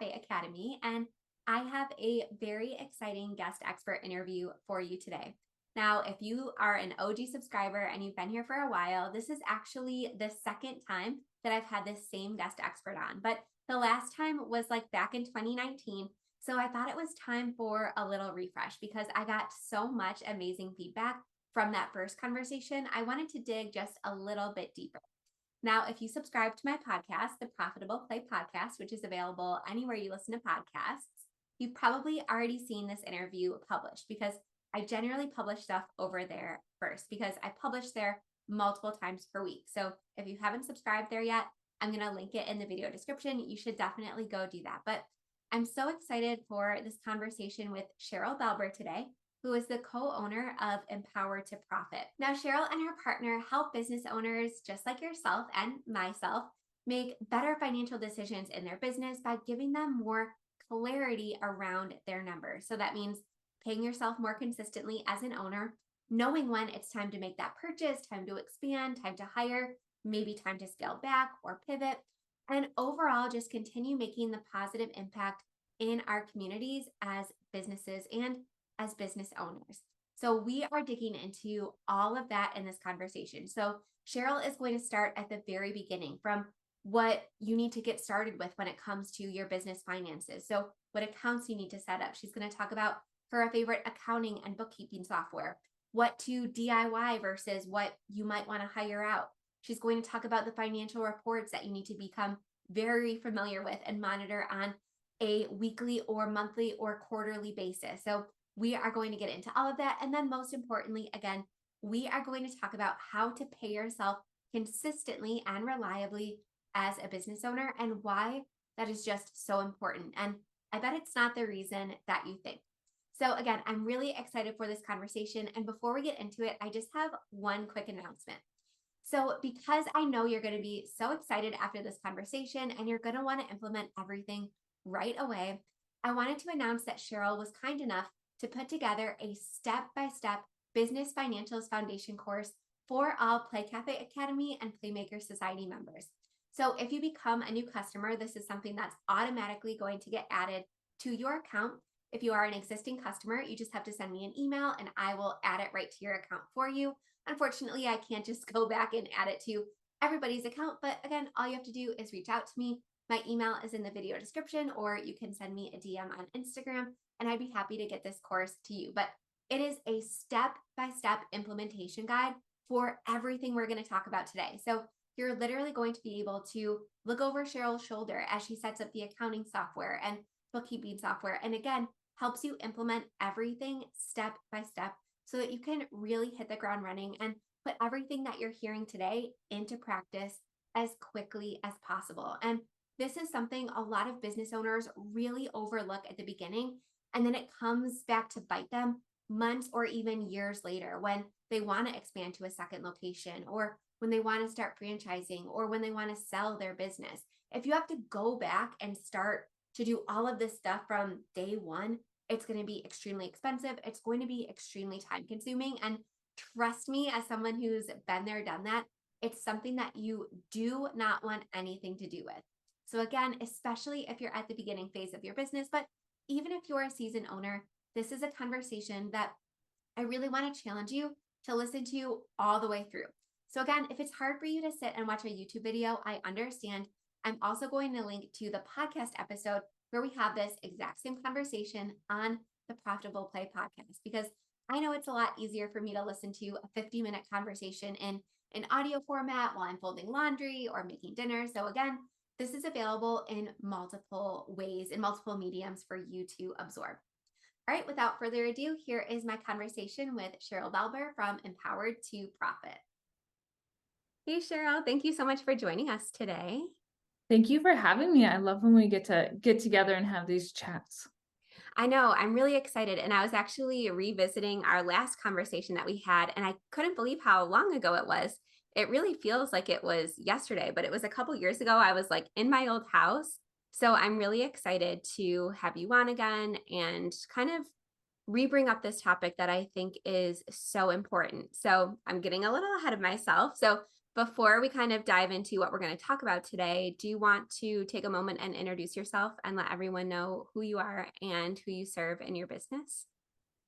Cafe Academy, and I have a very exciting guest expert interview for you today. Now, if you are an OG subscriber and you've been here for a while, this is actually the second time that I've had this same guest expert on, but the last time was like back in 2019. So I thought it was time for a little refresh because I got so much amazing feedback from that first conversation. I wanted to dig just a little bit deeper. Now, if you subscribe to my podcast, the Profitable Play Podcast, which is available anywhere you listen to podcasts, you've probably already seen this interview published because I generally publish stuff over there first because I publish there multiple times per week. So if you haven't subscribed there yet, I'm going to link it in the video description. You should definitely go do that. But I'm so excited for this conversation with Cheryl Belber today, who is the co-owner of Empower to Profit. Now, Cheryl and her partner help business owners just like yourself and myself make better financial decisions in their business by giving them more clarity around their numbers. So that means paying yourself more consistently as an owner, knowing when it's time to make that purchase, time to expand, time to hire, maybe time to scale back or pivot, and overall just continue making the positive impact in our communities as businesses and as business owners. So we are digging into all of that in this conversation. So Cheryl is going to start at the very beginning from what you need to get started with when it comes to your business finances. So what accounts you need to set up. She's going to talk about her favorite accounting and bookkeeping software, what to DIY versus what you might want to hire out. She's going to talk about the financial reports that you need to become very familiar with and monitor on a weekly or monthly or quarterly basis. So we are going to get into all of that. And then most importantly, again, we are going to talk about how to pay yourself consistently and reliably as a business owner and why that is just so important. And I bet it's not the reason that you think. So again, I'm really excited for this conversation. And before we get into it, I just have one quick announcement. So because I know you're going to be so excited after this conversation and you're going to want to implement everything right away, I wanted to announce that Cheryl was kind enough to put together a step-by-step business financials foundation course for all Play Cafe Academy and Playmaker Society members. So if you become a new customer, this is something that's automatically going to get added to your account. If you are an existing customer, you just have to send me an email and I will add it right to your account for you. Unfortunately, I can't just go back and add it to everybody's account. But again, all you have to do is reach out to me. My email is in the video description, or you can send me a DM on Instagram and I'd be happy to get this course to you. But it is a step-by-step implementation guide for everything we're going to talk about today. So you're literally going to be able to look over Cheryl's shoulder as she sets up the accounting software and bookkeeping software. And again, helps you implement everything step by step so that you can really hit the ground running and put everything that you're hearing today into practice as quickly as possible. And this is something a lot of business owners really overlook at the beginning. And then it comes back to bite them months or even years later when they want to expand to a second location, or when they want to start franchising, or when they want to sell their business. If you have to go back and start to do all of this stuff from day one, it's going to be extremely expensive. It's going to be extremely time consuming. And trust me, as someone who's been there, done that, it's something that you do not want anything to do with. So again, especially if you're at the beginning phase of your business, but even if you're a seasoned owner, this is a conversation that I really want to challenge you to listen to all the way through. So again, if it's hard for you to sit and watch a YouTube video, I understand. I'm also going to link to the podcast episode where we have this exact same conversation on the Profitable Play podcast, because I know it's a lot easier for me to listen to a 50-minute conversation in an audio format while I'm folding laundry or making dinner. So again, this is available in multiple ways, in multiple mediums for you to absorb. All right, without further ado, here is my conversation with Cheryl Belber from Empowered to Profit. Hey, Cheryl, thank you so much for joining us today. Thank you for having me. I love when we get together and have these chats. I know, I'm really excited. And I was actually revisiting our last conversation that we had, and I couldn't believe how long ago it was. It really feels like it was yesterday, but it was a couple years ago. I was like in my old house. So I'm really excited to have you on again and kind of re-bring up this topic that I think is so important. So I'm getting a little ahead of myself. So before we kind of dive into what we're going to talk about today, do you want to take a moment and introduce yourself and let everyone know who you are and who you serve in your business?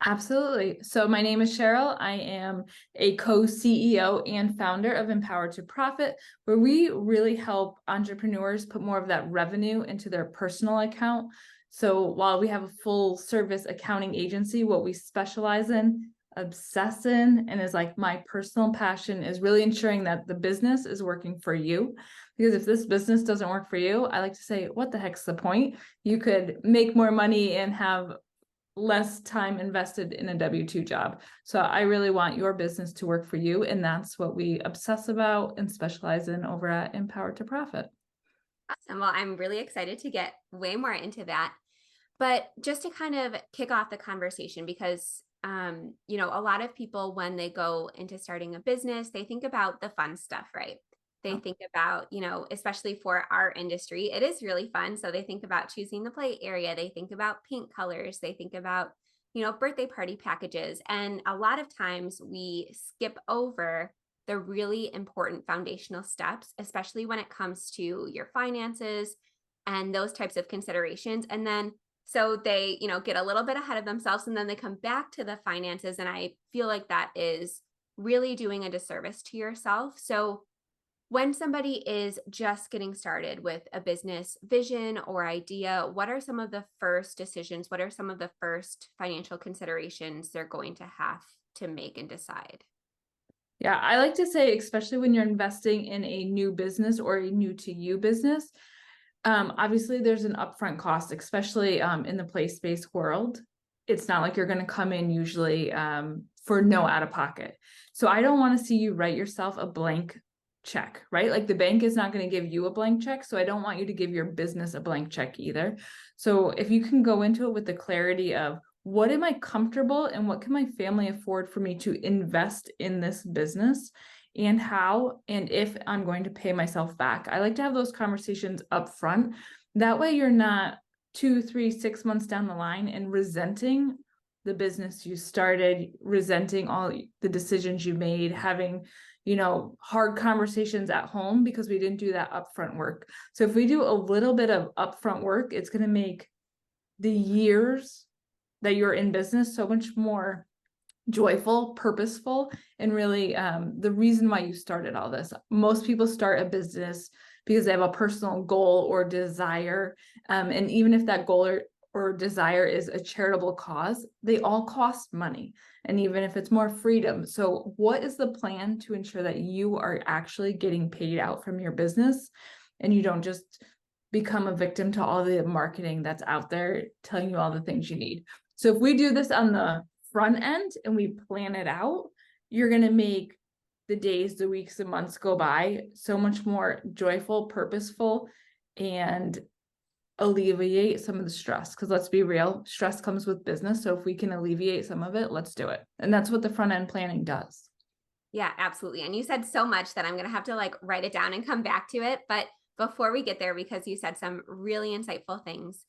Absolutely. So my name is Cheryl. I am a co-CEO and founder of Empowered to Profit, where we really help entrepreneurs put more of that revenue into their personal account. So while we have a full service accounting agency, what we specialize in, obsess in, and is like my personal passion is really ensuring that the business is working for you. Because if this business doesn't work for you, I like to say, what the heck's the point? You could make more money and have less time invested in a W-2 job. So I really want your business to work for you. And that's what we obsess about and specialize in over at Empowered to Profit. Awesome. Well, I'm really excited to get way more into that. But just to kind of kick off the conversation, because a lot of people when they go into starting a business, they think about the fun stuff, right? They think about, especially for our industry, it is really fun. So they think about choosing the play area, they think about paint colors, they think about, birthday party packages. And a lot of times we skip over the really important foundational steps, especially when it comes to your finances and those types of considerations. And then so they, get a little bit ahead of themselves and then they come back to the finances. And I feel like that is really doing a disservice to yourself. So when somebody is just getting started with a business vision or idea, what are some of the first decisions? What are some of the first financial considerations they're going to have to make and decide? Yeah, I like to say, especially when you're investing in a new business or a new to you business, obviously there's an upfront cost, especially in the play-based world. It's not like you're going to come in usually for no out of pocket. So I don't want to see you write yourself a blank check, right? Like the bank is not going to give you a blank check. So I don't want you to give your business a blank check either. So if you can go into it with the clarity of what am I comfortable and what can my family afford for me to invest in this business, and how and if I'm going to pay myself back. I like to have those conversations up front. That way you're not 2, 3, 6 months down the line and resenting the business you started, resenting all the decisions you made, having, hard conversations at home because we didn't do that upfront work. So if we do a little bit of upfront work, it's going to make the years that you're in business so much more joyful, purposeful, and really the reason why you started all this. Most people start a business because they have a personal goal or desire. And even if that goal or desire is a charitable cause, they all cost money. And even if it's more freedom. So what is the plan to ensure that you are actually getting paid out from your business and you don't just become a victim to all the marketing that's out there telling you all the things you need? So if we do this on the front end and we plan it out, you're going to make the days, the weeks, the months go by so much more joyful, purposeful, and alleviate some of the stress. Because let's be real, stress comes with business. So if we can alleviate some of it, let's do it. And that's what the front end planning does. Yeah, absolutely. And you said so much that I'm going to have to write it down and come back to it. But before we get there, because you said some really insightful things,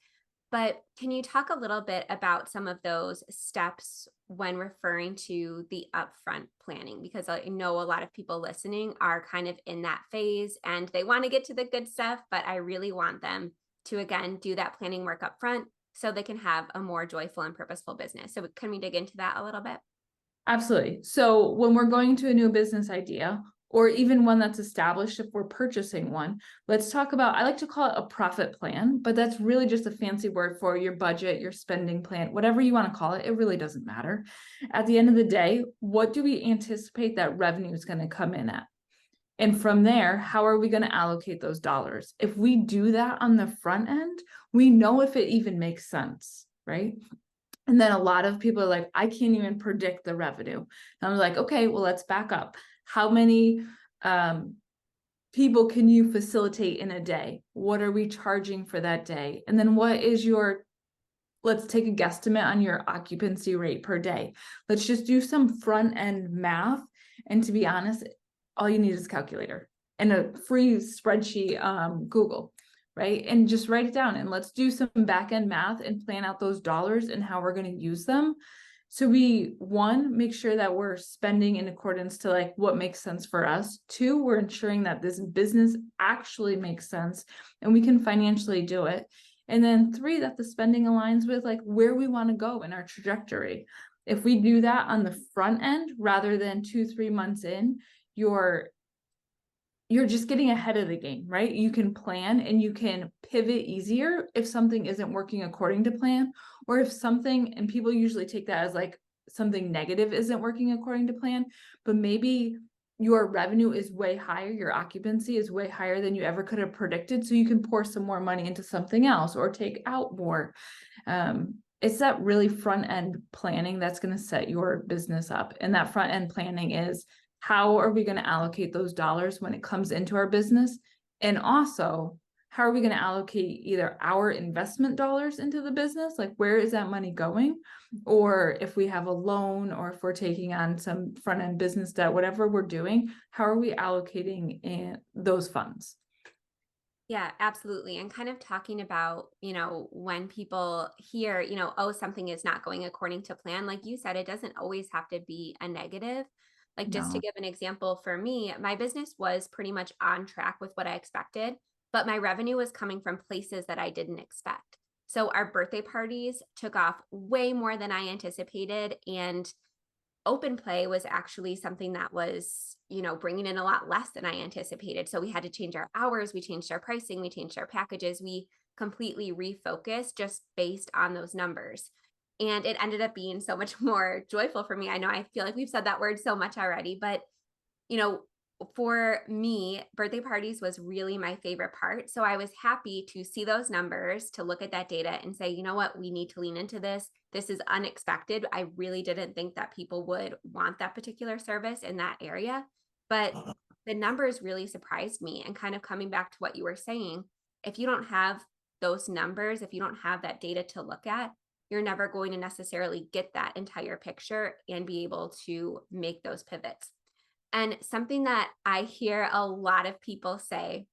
but can you talk a little bit about some of those steps when referring to the upfront planning? Because I know a lot of people listening are kind of in that phase and they want to get to the good stuff, but I really want them to, again, do that planning work up front so they can have a more joyful and purposeful business. So can we dig into that a little bit? Absolutely. So when we're going to a new business idea, or even one that's established, if we're purchasing one, let's talk about, I like to call it a profit plan, but that's really just a fancy word for your budget, your spending plan, whatever you want to call it. It really doesn't matter. At the end of the day, what do we anticipate that revenue is going to come in at? And from there, how are we going to allocate those dollars? If we do that on the front end, we know if it even makes sense, right? And then a lot of people are like, I can't even predict the revenue. And I'm like, okay, well, let's back up. How many people can you facilitate in a day? What are we charging for that day? And then what is let's take a guesstimate on your occupancy rate per day. Let's just do some front end math. And to be honest, all you need is a calculator and a free spreadsheet, Google, right? And just write it down and let's do some back end math and plan out those dollars and how we're going to use them So we, one, make sure that we're spending in accordance to like what makes sense for us. Two, we're ensuring that this business actually makes sense and we can financially do it. And then three, that the spending aligns with like where we want to go in our trajectory. If we do that on the front end rather than 2-3 months in, you're just getting ahead of the game, right? You can plan and you can pivot easier if something isn't working according to plan, or if something, and people usually take that as like something negative isn't working according to plan, but maybe your revenue is way higher, your occupancy is way higher than you ever could have predicted. So you can pour some more money into something else or take out more. It's that really front end planning that's going to set your business up. And that front end planning is, how are we going to allocate those dollars when it comes into our business? And also, how are we going to allocate either our investment dollars into the business? Like, where is that money going? Or if we have a loan or if we're taking on some front end business debt, whatever we're doing, how are we allocating in those funds? Yeah, absolutely. And kind of talking about, when people hear, oh, something is not going according to plan, like you said, it doesn't always have to be a negative. Like, just to No. give an example, for me, my business was pretty much on track with what I expected, but my revenue was coming from places that I didn't expect. So our birthday parties took off way more than I anticipated. And open play was actually something that was, bringing in a lot less than I anticipated. So we had to change our hours, we changed our pricing, we changed our packages, we completely refocused just based on those numbers. And it ended up being so much more joyful for me. I know I feel like we've said that word so much already, but you know, for me, birthday parties was really my favorite part. So I was happy to see those numbers, to look at that data and say, you know what, we need to lean into this. This is unexpected. I really didn't think that people would want that particular service in that area. But the numbers really surprised me. And kind of coming back to what you were saying, if you don't have those numbers, if you don't have that data to look at, you're never going to necessarily get that entire picture and be able to make those pivots. And something that I hear a lot of people say,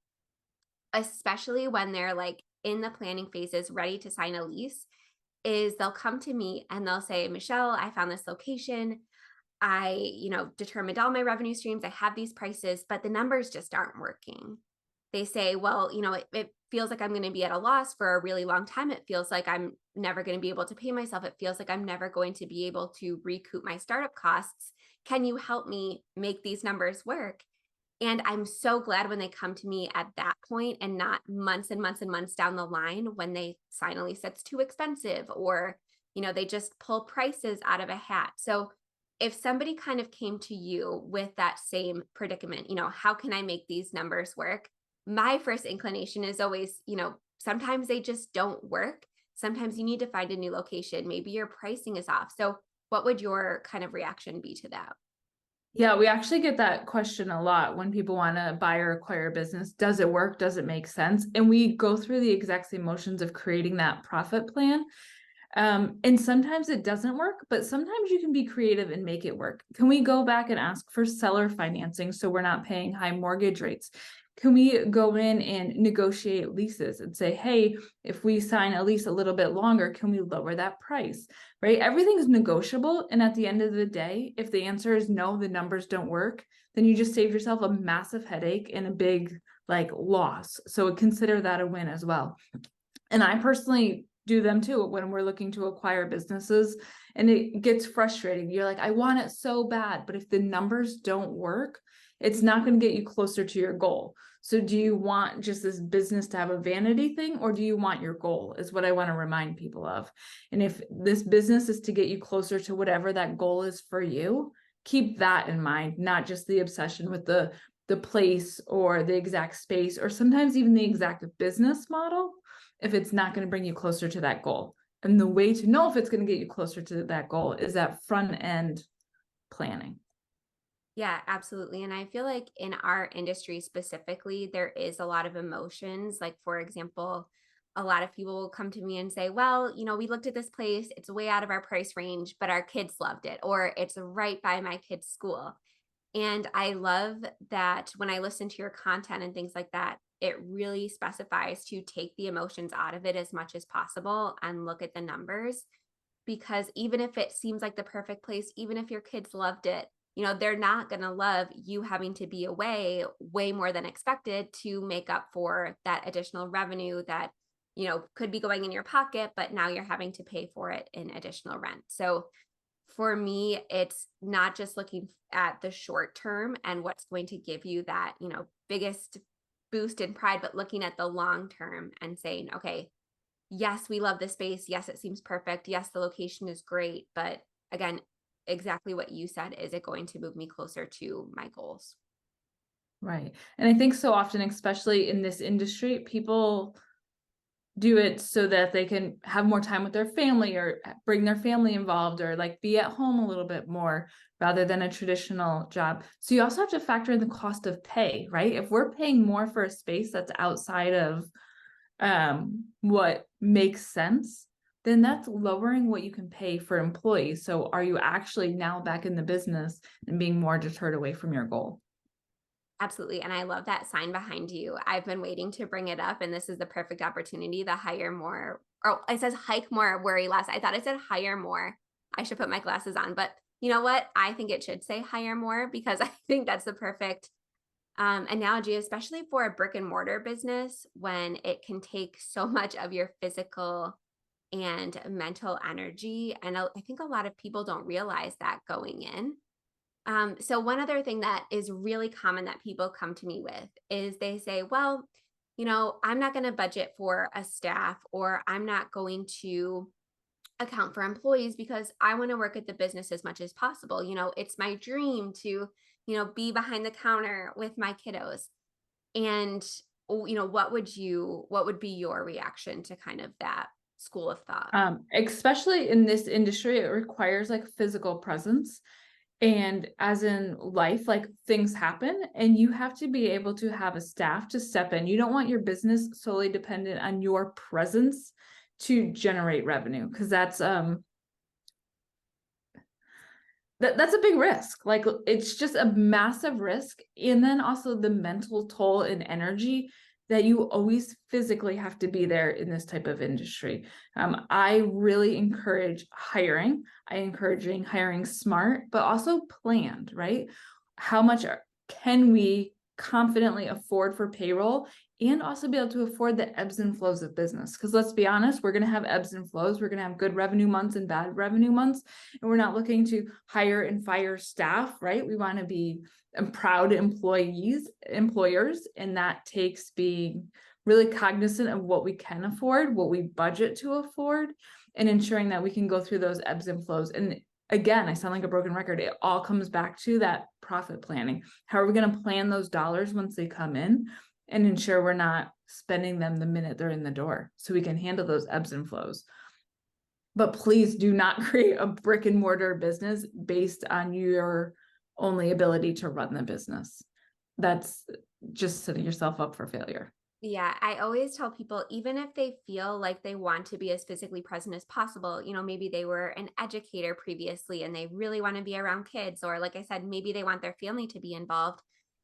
especially when they're like in the planning phases, ready to sign a lease, is they'll come to me and they'll say, Michelle, I found this location. I, determined all my revenue streams. I have these prices, but the numbers just aren't working. They say, well, it feels like I'm going to be at a loss for a really long time. It feels like I'm never going to be able to pay myself. It feels like I'm never going to be able to recoup my startup costs. Can you help me make these numbers work? And I'm so glad when they come to me at that point and not months and months and months down the line when they sign a lease that's too expensive, or, they just pull prices out of a hat. So if somebody kind of came to you with that same predicament, how can I make these numbers work? My first inclination is always, sometimes they just don't work. Sometimes you need to find a new location. Maybe your pricing is off. So what would your kind of reaction be to that? Yeah, we actually get that question a lot when people want to buy or acquire a business. Does it work? Does it make sense? And we go through the exact same motions of creating that profit plan. And sometimes it doesn't work, but sometimes you can be creative and make it work. Can we go back and ask for seller financing so we're not paying high mortgage rates? Can we go in and negotiate leases and say, hey, if we sign a lease a little bit longer, can we lower that price? Right? Everything's negotiable. And at the end of the day, if the answer is no, the numbers don't work, then you just saved yourself a massive headache and a big like loss. So consider that a win as well. And I personally do them too when we're looking to acquire businesses, and it gets frustrating. You're like, I want it so bad, but if the numbers don't work, it's not going to get you closer to your goal. So do you want just this business to have a vanity thing, or do you want your goal, is what I want to remind people of. And if this business is to get you closer to whatever that goal is for you, keep that in mind, not just the obsession with the place or the exact space, or sometimes even the exact business model, if it's not going to bring you closer to that goal. And the way to know if it's going to get you closer to that goal is that front end planning. Yeah, absolutely. And I feel like in our industry specifically, there is a lot of emotions. Like, for example, a lot of people will come to me and say, well, we looked at this place, it's way out of our price range, but our kids loved it, or it's right by my kids' school. And I love that when I listen to your content and things like that, it really specifies to take the emotions out of it as much as possible and look at the numbers. because even if it seems like the perfect place, even if your kids loved it, they're not going to love you having to be away way more than expected to make up for that additional revenue that, could be going in your pocket, but now you're having to pay for it in additional rent. So for me, it's not just looking at the short term and what's going to give you that, biggest boost in pride, but looking at the long term and saying, okay, yes, we love this space. Yes, it seems perfect. Yes, the location is great. But again, exactly what you said, is it going to move me closer to my goals? Right. And I think so often, especially in this industry, people do it so that they can have more time with their family or bring their family involved or like be at home a little bit more rather than a traditional job. So you also have to factor in the cost of pay, right? If we're paying more for a space that's outside of what makes sense, then that's lowering what you can pay for employees. So are you actually now back in the business and being more deterred away from your goal? Absolutely. And I love that sign behind you. I've been waiting to bring it up, and this is the perfect opportunity. The hire more, oh, it says hike more, worry less. I thought it said hire more. I should put my glasses on, but you know what? I think it should say hire more, because I think that's the perfect analogy, especially for a brick and mortar business, when it can take so much of your physical and mental energy. And I think a lot of people don't realize that going in. So one other thing that is really common that people come to me with is they say, well, I'm not going to budget for a staff, or I'm not going to account for employees because I want to work at the business as much as possible. It's my dream to, be behind the counter with my kiddos. And, what would be your reaction to kind of that school of thought? Especially in this industry, it requires like physical presence. And as in life, like things happen and you have to be able to have a staff to step in. You don't want your business solely dependent on your presence to generate revenue, because that's a big risk. Like it's just a massive risk. And then also the mental toll and energy that you always physically have to be there in this type of industry. I really encourage hiring. I encouraging hiring smart, but also planned, right? How much can we confidently afford for payroll, and also be able to afford the ebbs and flows of business? Because let's be honest, we're going to have ebbs and flows. We're going to have good revenue months and bad revenue months. And we're not looking to hire and fire staff, right? We want to be proud employers, and that takes being really cognizant of what we can afford, what we budget to afford, and ensuring that we can go through those ebbs and flows. And again, I sound like a broken record. It all comes back to that profit planning. How are we going to plan those dollars once they come in and ensure we're not spending them the minute they're in the door, so we can handle those ebbs and flows? But please do not create a brick and mortar business based on your only ability to run the business. That's just setting yourself up for failure. Yeah, I always tell people, even if they feel like they want to be as physically present as possible, maybe they were an educator previously and they really want to be around kids, or like I said, maybe they want their family to be involved.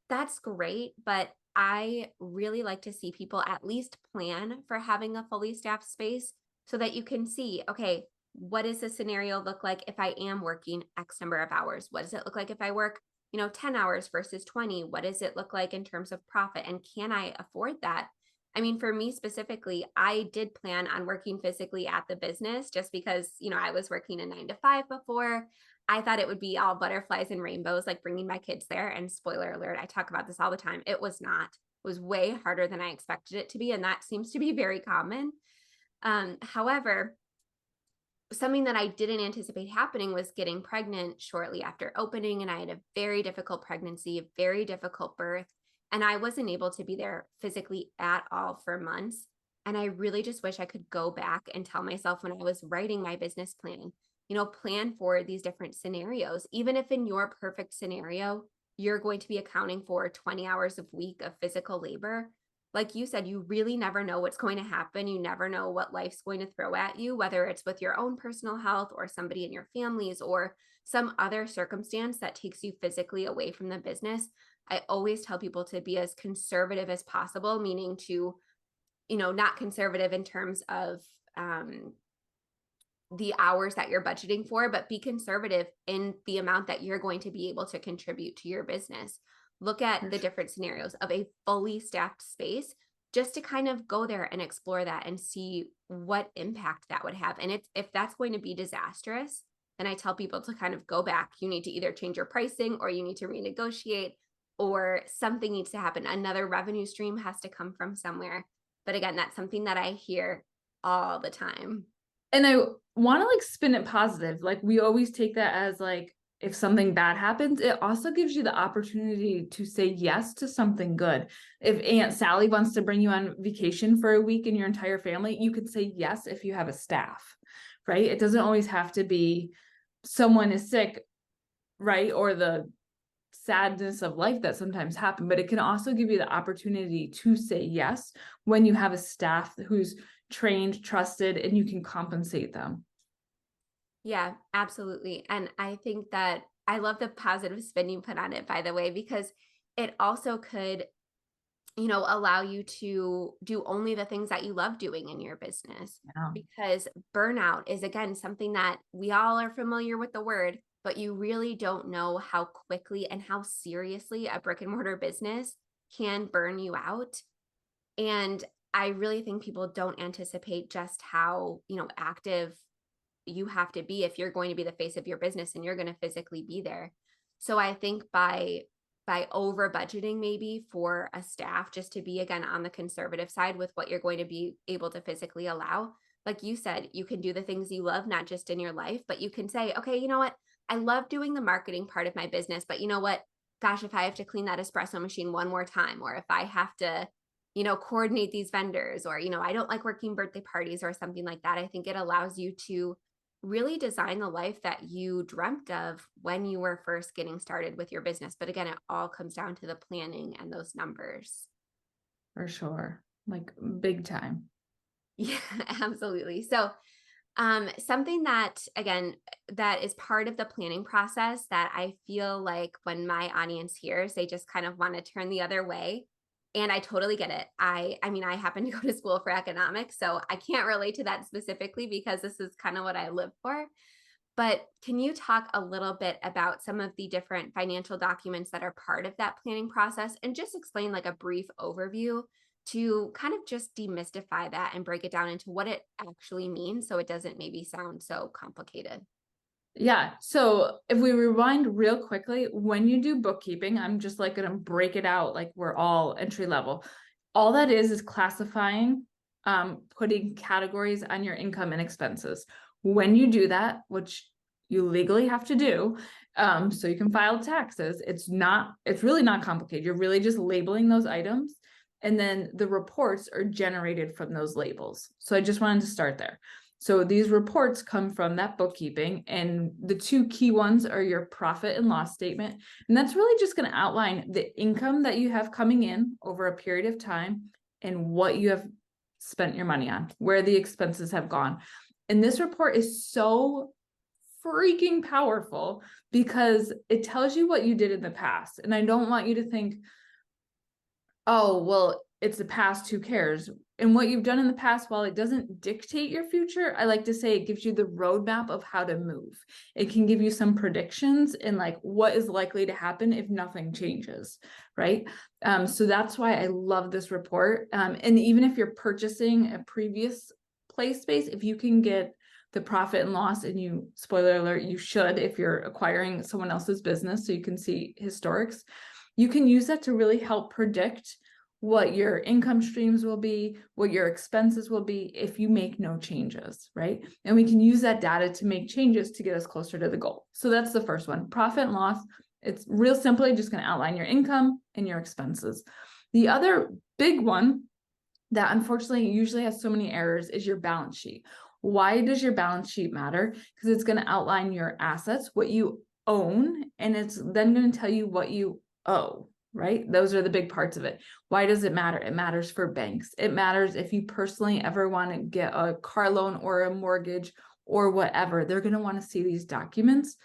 That's great. But I really like to see people at least plan for having a fully staffed space so that you can see, okay, what does the scenario look like if I am working X number of hours? What does it look like if I work 10 hours versus 20? What does it look like in terms of profit? And can I afford that? I mean, for me specifically, I did plan on working physically at the business just because, I was working a 9 to 5 before. I thought it would be all butterflies and rainbows, like bringing my kids there. And spoiler alert, I talk about this all the time. It was not. It was way harder than I expected it to be. And that seems to be very common. However, something that I didn't anticipate happening was getting pregnant shortly after opening. And I had a very difficult pregnancy, a very difficult birth. And I wasn't able to be there physically at all for months. And I really just wish I could go back and tell myself when I was writing my business plan, plan for these different scenarios. Even if in your perfect scenario, you're going to be accounting for 20 hours a week of physical labor, like you said, you really never know what's going to happen. You never know what life's going to throw at you, whether it's with your own personal health or somebody in your families or some other circumstance that takes you physically away from the business. I always tell people to be as conservative as possible, meaning to, not conservative in terms of the hours that you're budgeting for, but be conservative in the amount that you're going to be able to contribute to your business. Look at For the sure. different scenarios of a fully staffed space just to kind of go there and explore that and see what impact that would have. And if that's going to be disastrous, then I tell people to kind of go back. You need to either change your pricing or you need to renegotiate or something needs to happen. Another revenue stream has to come from somewhere. But again, that's something that I hear all the time. And I want to like spin it positive. Like we always take that as like, if something bad happens, it also gives you the opportunity to say yes to something good. If Aunt Sally wants to bring you on vacation for a week and your entire family, you could say yes if you have a staff, right? It doesn't always have to be someone is sick, right? Or the sadness of life that sometimes happen, but it can also give you the opportunity to say yes when you have a staff who's trained, trusted, and you can compensate them. Yeah, absolutely. And I think that I love the positive spin you put on it, by the way, because it also could, allow you to do only the things that you love doing in your business. Yeah. Because burnout is, again, something that we all are familiar with the word, but you really don't know how quickly and how seriously a brick and mortar business can burn you out. And I really think people don't anticipate just how, active you have to be if you're going to be the face of your business and you're going to physically be there. So I think by over budgeting maybe for a staff, just to be again on the conservative side with what you're going to be able to physically allow, like you said, you can do the things you love not just in your life, but you can say, okay, you know what, I love doing the marketing part of my business, but you know what, gosh, if I have to clean that espresso machine one more time, or if I have to coordinate these vendors, or I don't like working birthday parties or something like that, I think it allows you to really design the life that you dreamt of when you were first getting started with your business. But again, it all comes down to the planning and those numbers. For sure. Like big time. Yeah, absolutely. So, something that, again, that is part of the planning process that I feel like when my audience hears, they just kind of want to turn the other way. And I totally get it. I mean, I happen to go to school for economics, so I can't relate to that specifically because this is kind of what I live for. But can you talk a little bit about some of the different financial documents that are part of that planning process and just explain like a brief overview to kind of just demystify that and break it down into what it actually means so it doesn't maybe sound so complicated? Yeah. So if we rewind real quickly, when you do bookkeeping, I'm just like going to break it out like we're all entry level. All that is classifying, putting categories on your income and expenses. When you do that, which you legally have to do, so you can file taxes, it's really not complicated. You're really just labeling those items. And then the reports are generated from those labels. So I just wanted to start there. So these reports come from that bookkeeping, and the two key ones are your profit and loss statement. And that's really just going to outline the income that you have coming in over a period of time and what you have spent your money on, where the expenses have gone. And this report is so freaking powerful because it tells you what you did in the past. And I don't want you to think, oh, well, it's the past, who cares? And what you've done in the past, while it doesn't dictate your future, I like to say it gives you the roadmap of how to move. It can give you some predictions and like what is likely to happen if nothing changes, right? So that's why I love this report. And even if you're purchasing a previous play space, if you can get the profit and loss, and you, spoiler alert, you should if you're acquiring someone else's business so you can see historics, you can use that to really help predict what your income streams will be, what your expenses will be if you make no changes, right? And we can use that data to make changes to get us closer to the goal. So that's the first one, profit and loss. It's real simply just going to outline your income and your expenses. The other big one that unfortunately usually has so many errors is your balance sheet. Why does your balance sheet matter? Because it's going to outline your assets, what you own, and it's then going to tell you what you owe, right? Those are the big parts of it. Why does it matter? It matters for banks. It matters if you personally ever want to get a car loan or a mortgage or whatever. They're going to want to see these documents.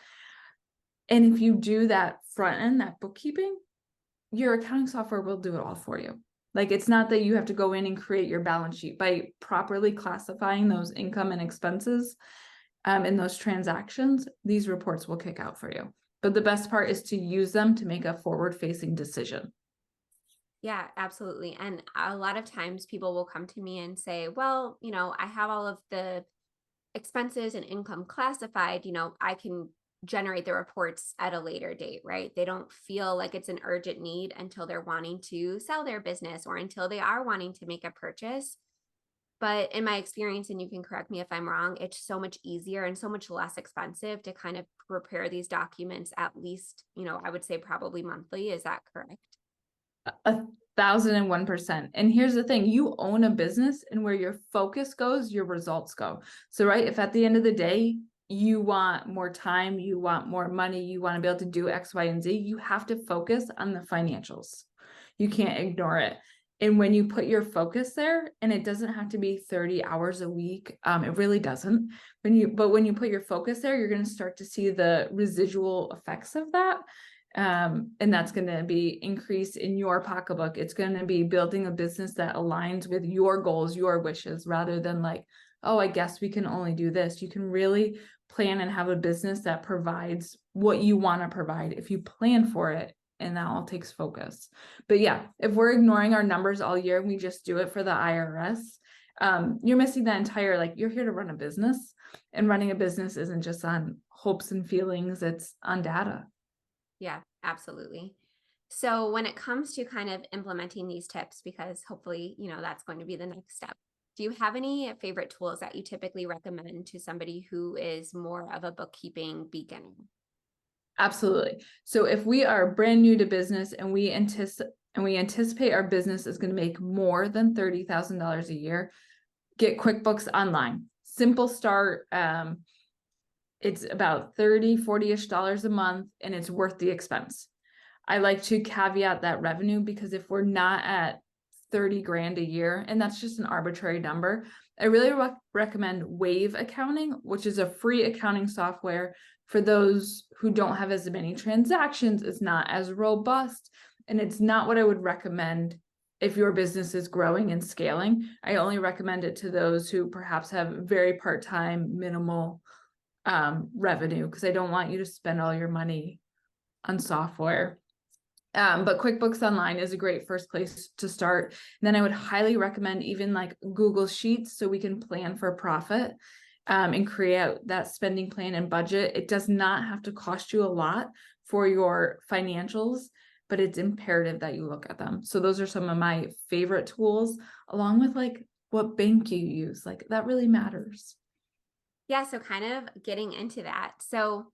And if you do that front end, that bookkeeping, your accounting software will do it all for you. Like, it's not that you have to go in and create your balance sheet. By properly classifying those income and expenses, in those transactions, these reports will kick out for you. But the best part is to use them to make a forward-facing decision. Yeah, absolutely. And a lot of times people will come to me and say, well, I have all of the expenses and income classified, I can generate the reports at a later date, right? They don't feel like it's an urgent need until they're wanting to sell their business or until they are wanting to make a purchase. But in my experience, and you can correct me if I'm wrong, it's so much easier and so much less expensive to kind of prepare these documents at least, I would say probably monthly. Is that correct? 1,001%. And here's the thing, you own a business, and where your focus goes, your results go. So, right, if at the end of the day, you want more time, you want more money, you want to be able to do X, Y, and Z, you have to focus on the financials. You can't ignore it. And when you put your focus there, and it doesn't have to be 30 hours a week, it really doesn't. When you put your focus there, you're going to start to see the residual effects of that. And that's going to be increase in your pocketbook. It's going to be building a business that aligns with your goals, your wishes, rather than like, oh, I guess we can only do this. You can really plan and have a business that provides what you want to provide if you plan for it. And that all takes focus. But yeah, if we're ignoring our numbers all year and we just do it for the IRS, you're missing that entire, like, you're here to run a business, and running a business isn't just on hopes and feelings, it's on data. Yeah, absolutely. So when it comes to kind of implementing these tips, because hopefully, that's going to be the next step. Do you have any favorite tools that you typically recommend to somebody who is more of a bookkeeping beginner? Absolutely. So if we are brand new to business and we anticipate our business is going to make more than $30,000 a year, get QuickBooks Online. Simple start. It's about 30, 40-ish dollars a month, and it's worth the expense. I like to caveat that revenue, because if we're not at 30 grand a year, and that's just an arbitrary number, I really recommend Wave Accounting, which is a free accounting software for those who don't have as many transactions. It's not as robust, and it's not what I would recommend if your business is growing and scaling. I only recommend it to those who perhaps have very part-time, minimal revenue, because I don't want you to spend all your money on software. But QuickBooks Online is a great first place to start. And then I would highly recommend even like Google Sheets, so we can plan for profit and create out that spending plan and budget. It does not have to cost you a lot for your financials, but it's imperative that you look at them. So those are some of my favorite tools, along with like what bank you use. Like, that really matters. Yeah, so kind of getting into that. So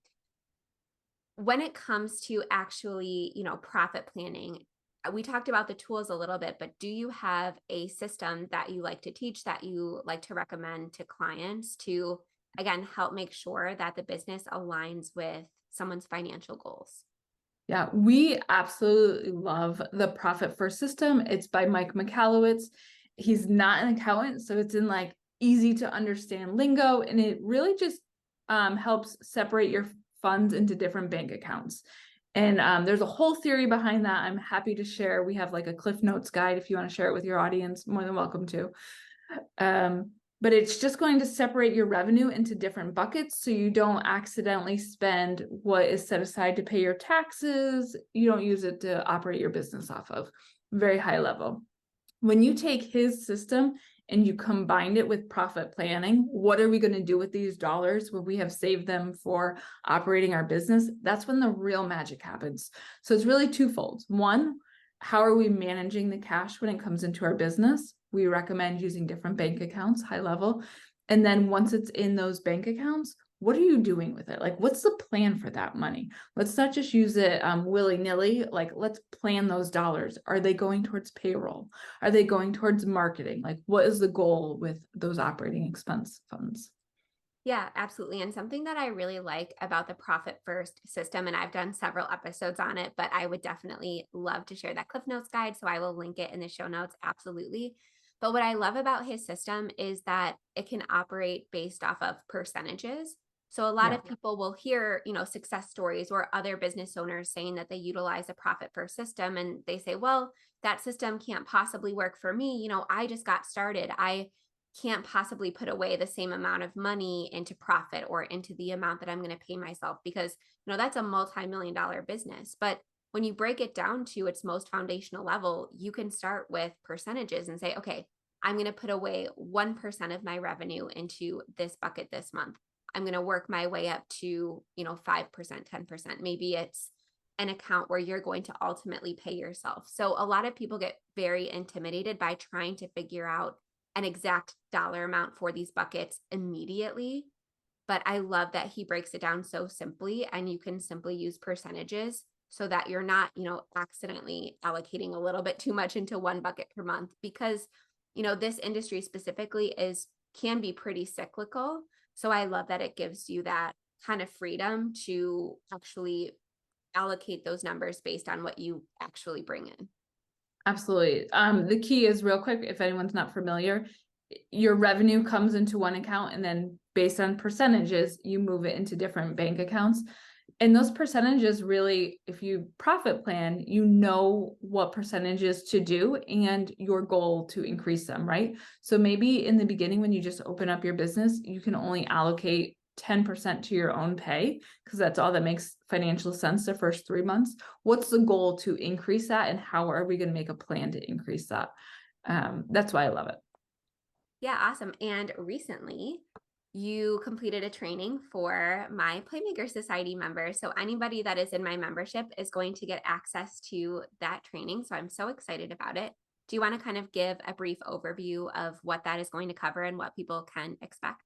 when it comes to actually, profit planning, we talked about the tools a little bit, but do you have a system that you like to teach, that you like to recommend to clients to, again, help make sure that the business aligns with someone's financial goals? Yeah, we absolutely love the Profit First system. It's by Mike Michalowicz. He's not an accountant, so it's in like easy to understand lingo, and it really just helps separate your funds into different bank accounts. And there's a whole theory behind that. I'm happy to share. We have like a Cliff Notes guide. If you want to share it with your audience, more than welcome to. But it's just going to separate your revenue into different buckets, so you don't accidentally spend what is set aside to pay your taxes. You don't use it to operate your business off of. Very high level. When you take his system and you combine it with profit planning, what are we going to do with these dollars when we have saved them for operating our business? That's when the real magic happens. So it's really twofold. One, how are we managing the cash when it comes into our business? We recommend using different bank accounts, high level. And then once it's in those bank accounts, what are you doing with it? Like, what's the plan for that money? Let's not just use it willy-nilly. Like, let's plan those dollars. Are they going towards payroll? Are they going towards marketing? Like, what is the goal with those operating expense funds? Yeah, absolutely. And something that I really like about the Profit First system, and I've done several episodes on it, but I would definitely love to share that Cliff Notes guide. So I will link it in the show notes. Absolutely. But what I love about his system is that it can operate based off of percentages. So a lot Yeah. of people will hear, success stories or other business owners saying that they utilize a Profit First system, and they say, well, that system can't possibly work for me. I just got started. I can't possibly put away the same amount of money into profit or into the amount that I'm going to pay myself because, that's a multi-million dollar business. But when you break it down to its most foundational level, you can start with percentages and say, okay, I'm going to put away 1% of my revenue into this bucket this month. I'm going to work my way up to, 5%, 10%. Maybe it's an account where you're going to ultimately pay yourself. So a lot of people get very intimidated by trying to figure out an exact dollar amount for these buckets immediately. But I love that he breaks it down so simply, and you can simply use percentages so that you're not, accidentally allocating a little bit too much into one bucket per month because, this industry specifically can be pretty cyclical. So I love that it gives you that kind of freedom to actually allocate those numbers based on what you actually bring in. Absolutely. The key is real quick, if anyone's not familiar, your revenue comes into one account and then based on percentages, you move it into different bank accounts. And those percentages really, if you profit plan, you know what percentages to do and your goal to increase them, right? So maybe in the beginning, when you just open up your business, you can only allocate 10% to your own pay because that's all that makes financial sense the first 3 months. What's the goal to increase that, and how are we going to make a plan to increase that? That's why I love it. Yeah, awesome. And recently, you completed a training for my Playmaker Society members. So anybody that is in my membership is going to get access to that training. So I'm so excited about it. Do you want to kind of give a brief overview of what that is going to cover and what people can expect?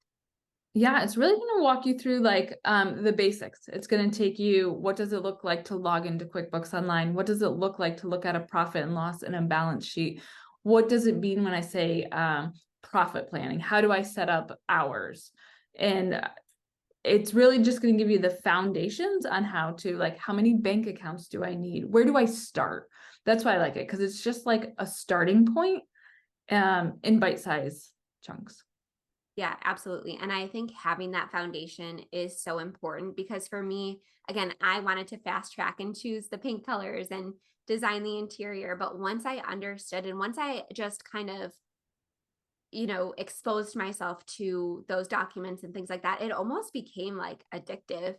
Yeah, it's really going to walk you through like the basics. It's going to take you, what does it look like to log into QuickBooks Online? What does it look like to look at a profit and loss and a balance sheet? What does it mean when I say profit planning? How do I set up hours? And it's really just going to give you the foundations on how to, like, how many bank accounts do I need? Where do I start? That's why I like it, because it's just like a starting point in bite-sized chunks. Yeah, absolutely. And I think having that foundation is so important because for me, again, I wanted to fast track and choose the pink colors and design the interior. But once I understood and once I just kind of, exposed myself to those documents and things like that, it almost became like addictive.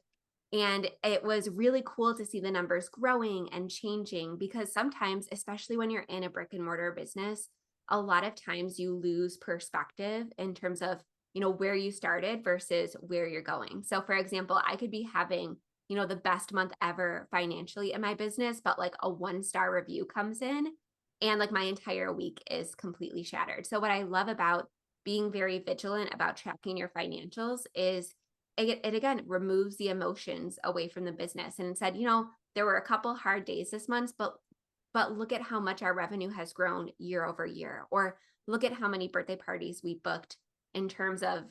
And it was really cool to see the numbers growing and changing because sometimes, especially when you're in a brick and mortar business, a lot of times you lose perspective in terms of, where you started versus where you're going. So, for example, I could be having, the best month ever financially in my business, but like a 1-star review comes in and like my entire week is completely shattered. So, what I love about being very vigilant about tracking your financials is it again removes the emotions away from the business and said, there were a couple hard days this month, but look at how much our revenue has grown year over year, or look at how many birthday parties we booked in terms of,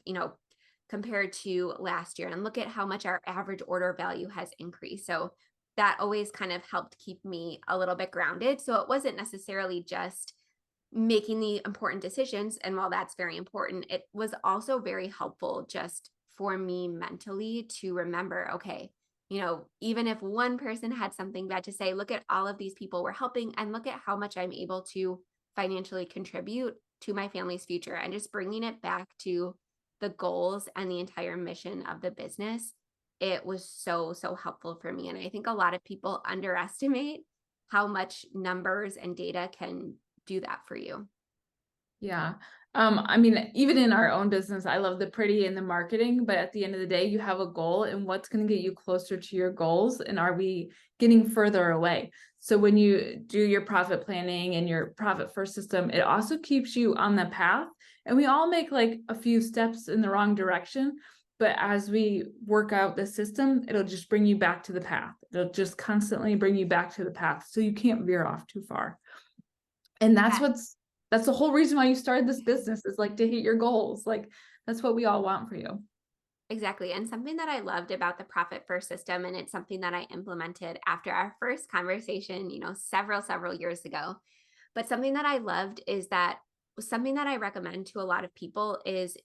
compared to last year, and look at how much our average order value has increased. So that always kind of helped keep me a little bit grounded. So it wasn't necessarily just making the important decisions. And while that's very important, it was also very helpful just for me mentally to remember, okay, even if one person had something bad to say, look at all of these people we're helping and look at how much I'm able to financially contribute to my family's future, and just bringing it back to the goals and the entire mission of the business. It was so, so helpful for me. And I think a lot of people underestimate how much numbers and data can do that for you. Yeah. I mean, even in our own business, I love the pretty and the marketing, but at the end of the day, you have a goal and what's going to get you closer to your goals. And are we getting further away? So when you do your profit planning and your profit first system, it also keeps you on the path. And we all make like a few steps in the wrong direction. But as we work out the system, it'll just bring you back to the path. It'll just constantly bring you back to the path. So you can't veer off too far. And that's the whole reason why you started this business, is like to hit your goals. Like that's what we all want for you. Exactly. And something that I loved about the profit first system, and it's something that I implemented after our first conversation, several years ago. But something that I loved is that something that I recommend to a lot of people is,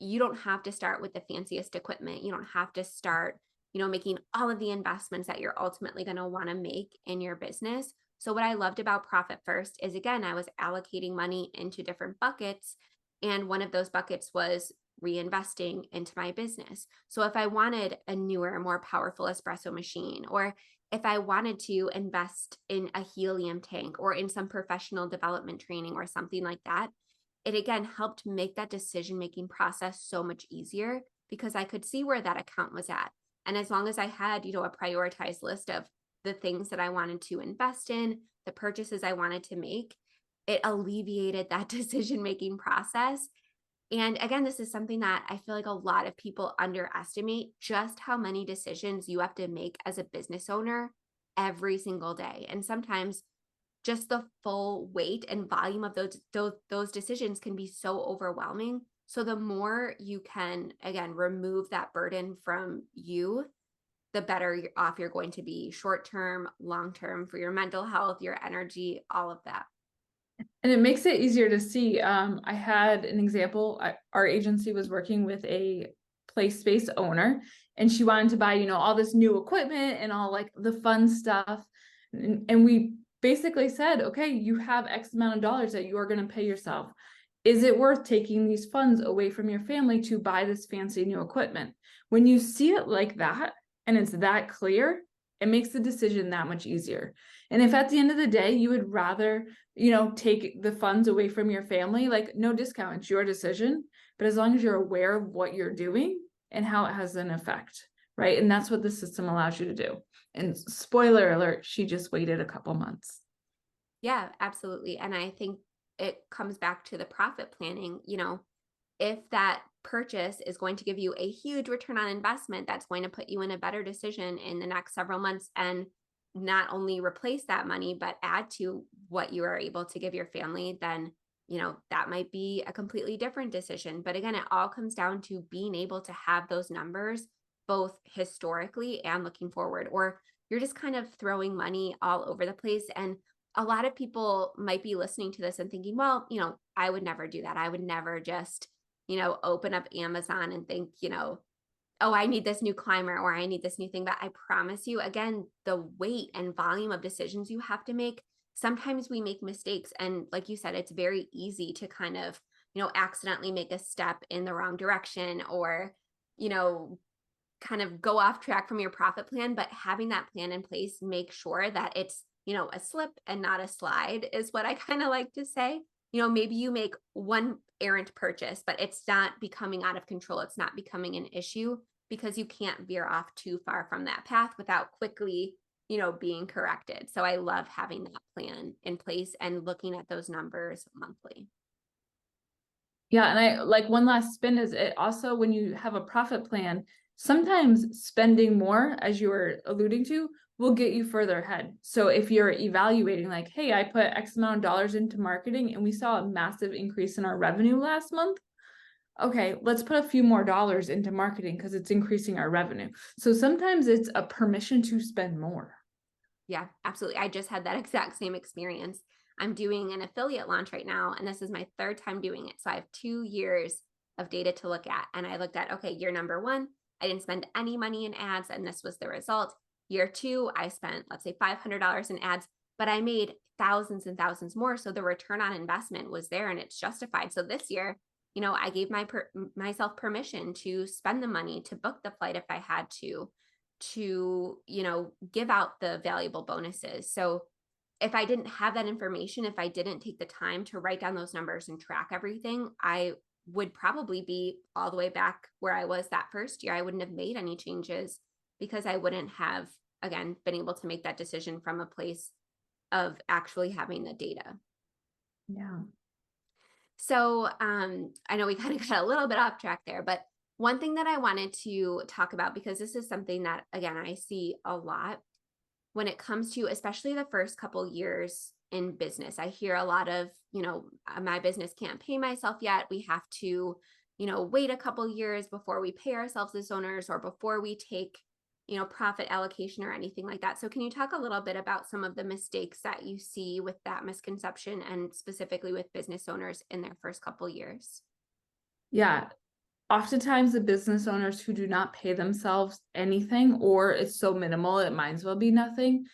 you don't have to start with the fanciest equipment. You don't have to start, making all of the investments that you're ultimately going to want to make in your business. So what I loved about Profit First is, again, I was allocating money into different buckets And one of those buckets was reinvesting into my business. So if I wanted a newer, more powerful espresso machine, or if I wanted to invest in a helium tank or in some professional development training or something like that, it again helped make that decision making process so much easier because I could see where that account was at. And as long as I had, a prioritized list of the things that I wanted to invest in, the purchases I wanted to make, it alleviated that decision making process. And again, this is something that I feel like a lot of people underestimate just how many decisions you have to make as a business owner every single day. And sometimes just the full weight and volume of those decisions can be so overwhelming. So the more you can again remove that burden from you, the better off you're going to be short term, long term, for your mental health, your energy, all of that. And it makes it easier to see. I had an example. Our agency was working with a play space owner, and she wanted to buy, all this new equipment and all like the fun stuff. And we basically said, okay, you have X amount of dollars that you are going to pay yourself. Is it worth taking these funds away from your family to buy this fancy new equipment? When you see it like that and it's that clear, it makes the decision that much easier. And if at the end of the day, you would rather, take the funds away from your family, like no discount, it's your decision. But as long as you're aware of what you're doing and how it has an effect, right? And that's what the system allows you to do. And spoiler alert, she just waited a couple months. Yeah, absolutely. And I think it comes back to the profit planning. If that purchase is going to give you a huge return on investment, that's going to put you in a better decision in the next several months and not only replace that money, but add to what you are able to give your family, then, that might be a completely different decision. But again, it all comes down to being able to have those numbers both historically and looking forward, or you're just kind of throwing money all over the place. And a lot of people might be listening to this and thinking, well, I would never do that. I would never just open up Amazon and think, oh, I need this new climber or I need this new thing. But I promise you, again, the weight and volume of decisions you have to make, sometimes we make mistakes. And like you said, it's very easy to kind of, accidentally make a step in the wrong direction or, kind of go off track from your profit plan. But having that plan in place, make sure that it's, a slip and not a slide is what I kind of like to say. Maybe you make one errant purchase, but it's not becoming out of control. It's not becoming an issue because you can't veer off too far from that path without quickly, being corrected. So I love having that plan in place and looking at those numbers monthly. Yeah. And I like one last spin is it also when you have a profit plan, sometimes spending more, as you were alluding to, will get you further ahead. So if you're evaluating like, hey, I put X amount of dollars into marketing and we saw a massive increase in our revenue last month. Okay, let's put a few more dollars into marketing because it's increasing our revenue. So sometimes it's a permission to spend more. Yeah, absolutely. I just had that exact same experience. I'm doing an affiliate launch right now, and this is my third time doing it. So I have 2 years of data to look at. And I looked at, okay, year number one, I didn't spend any money in ads, and this was the result. Year two, I spent, let's say, $500 in ads, but I made thousands and thousands more. So the return on investment was there and it's justified. So this year, I gave myself permission to spend the money to book the flight if I had to, give out the valuable bonuses. So if I didn't have that information, if I didn't take the time to write down those numbers and track everything, I would probably be all the way back where I was that first year. I wouldn't have made any changes because I wouldn't have, again, been able to make that decision from a place of actually having the data. Yeah. So I know we kind of got a little bit off track there, but one thing that I wanted to talk about, because this is something that, again, I see a lot when it comes to, especially the first couple years in business. I hear a lot of, my business can't pay myself yet. We have to, wait a couple years before we pay ourselves as owners or before we take, profit allocation or anything like that. So can you talk a little bit about some of the mistakes that you see with that misconception and specifically with business owners in their first couple years? Yeah. Oftentimes the business owners who do not pay themselves anything or it's so minimal, it might as well be nothing.